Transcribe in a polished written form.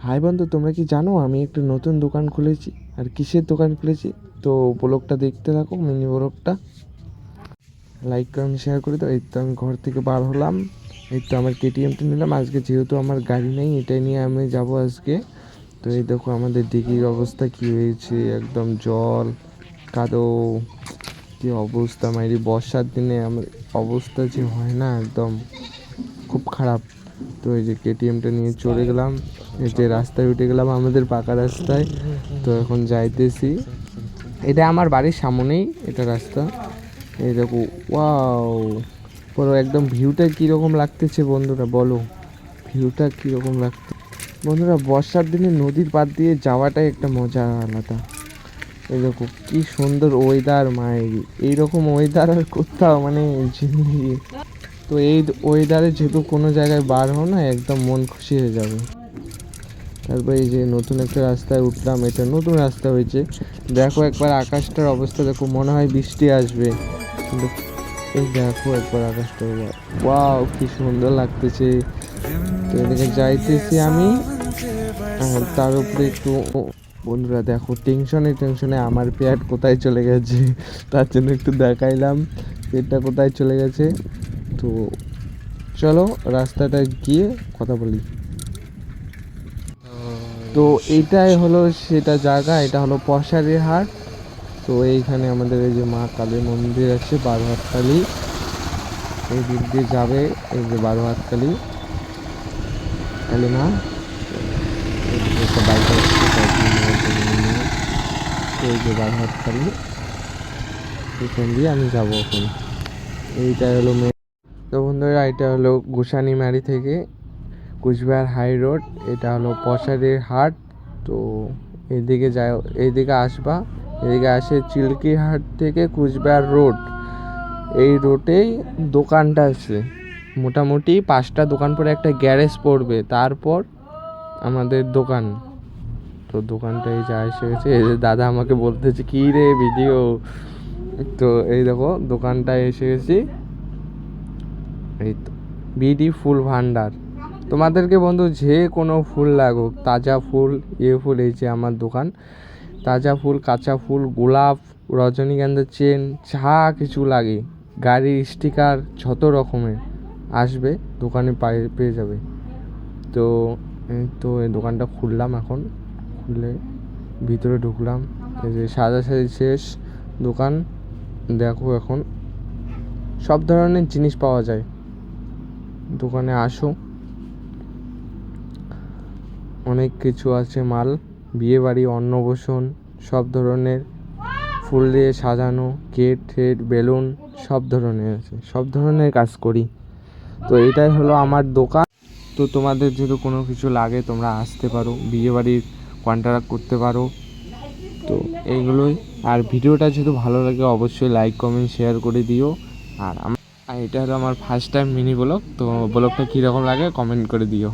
High বন্ধু, তোমরা কি জানো আমি একটা নতুন দোকান খুলেছি? আর কিসের দোকান খুলেছি? তো ব্লগটা দেখতে থাকো, মিনি ব্লগটা লাইক করে আমি শেয়ার করে দাও। এই তো আমি ঘর থেকে বার হলাম, এই তো আমার কেটিএমটা নিলাম। আজকে যেহেতু আমার গাড়ি নেই, এটাই নিয়ে আমি যাব আজকে। তো এই দেখো আমাদের দিঘির অবস্থা কি হয়েছে, একদম জল কাদো, কি অবস্থা। মাইরি বর্ষার দিনে আমার অবস্থা যে হয় না, একদম খুব খারাপ। তো এই যে কেটিএমটা নিয়ে চলে গেলাম, এই যে রাস্তায় উঠে গেলাম আমাদের পাকা রাস্তায়। তো এখন যাইতেছি, এটা আমার বাড়ির সামনেই এটা রাস্তা। এই দেখো, ওয়াও, পুরো একদম ভিউটা কীরকম লাগতেছে বন্ধুরা, বলো ভিউটা কীরকম লাগছে বন্ধুরা। বর্ষার দিনে নদীর পাড় দিয়ে যাওয়াটাই একটা মজা আলাদা। এই দেখো কি সুন্দর ওয়েদার, মায়েরি এইরকম ওয়েদার আর কোথাও মানে জিন্দগি। তো এই ওয়েদারে যেহেতু কোনো জায়গায় বার হও না, একদম মন খুশি হয়ে যাবে। তারপর এই যে নতুন একটা রাস্তায় উঠলাম, এটা নতুন রাস্তা হয়েছে। দেখো একবার আকাশটার অবস্থা দেখো, মনে হয় বৃষ্টি আসবে, কিন্তু এই দেখো একবার আকাশটা, ওয়াও কি সুন্দর লাগতেছে। তো এদিকে যাইতেছি আমি, আর তার উপরে একটু বন্ধুরা দেখো টেনশনে আমার পেট কোথায় চলে গেছে, তার জন্য একটু দেখাইলাম পেটটা কোথায় চলে গেছে। তো চলো রাস্তাটা গিয়ে কথা বলি। তো এইটাই হলো সেটা জায়গা, এটা হলো পশারির হাট। তো এইখানে আমাদের এই যে মা কালীর মন্দির আছে, বারোহাটকালী, এই দিক দিয়ে যাবে। এই যে বারোহাটকালী কালী মা, একটা বাইক আসছে, এই যে বারোহাটকালী, এখান দিয়ে আমি যাবো এখন। এইটা হলো তো বন্ধুরা, এটা হলো গোসানিমারি থেকে কুচবিহার হাই রোড, এটা হলো পশারির হাট। তো এইদিকে যাই, এইদিকে আসবা, এদিকে আসে চিল্কির হাট থেকে কুচবিহার রোড, এই রোডেই দোকানটা আছে। মোটামুটি 5টা দোকান পরে একটা গ্যারেজ পড়বে, তারপর আমাদের দোকান। তো দোকানটা এই যা এসে গেছে, এই যে দাদা আমাকে বলতেছে কী রে ভিডিও। তো এই দেখো দোকানটায় এসে গেছি, এই তো বিডি ফুল ভান্ডার। তোমাদেরকে বন্ধু যে কোনো ফুল লাগুক, তাজা ফুল, ফুল, এই যে আমার দোকান, তাজা ফুল, কাঁচা ফুল, গোলাপ, রজনীগন্ধার চেন, যা কিছু লাগে, গাড়ির স্টিকার, যত রকমের আসবে দোকানে পেয়ে যাবে। তো তো এই দোকানটা খুললাম, এখন খুলে ভিতরে ঢুকলাম। এই যে সাজাসাজি শেষ দোকান, দেখো এখন সব ধরনের জিনিস পাওয়া যায়, দোকানে আসো, অনেক কিছু আছে মাল, বিয়েবাড়ি, অন্নপ্রাশন, সব ধরনের ফুল দিয়ে সাজানো, কেক ঠেট, বেলুন, সব ধরনের আছে, সব ধরনের কাজ করি। তো এটাই হলো আমার দোকান। তো তোমাদের যদি কোনো কিছু লাগে তোমরা আসতে পারো, বিয়েবাড়ির কন্ট্রাক্ট করতে পারো। তো এইগুলোই। আর ভিডিওটা যদি ভালো লাগে অবশ্যই লাইক কমেন্ট শেয়ার করে দিও। আর এটা হলো আমার ফার্স্ট টাইম মিনি ব্লগ, তো ব্লগটা কীরকম লাগে কমেন্ট করে দিও।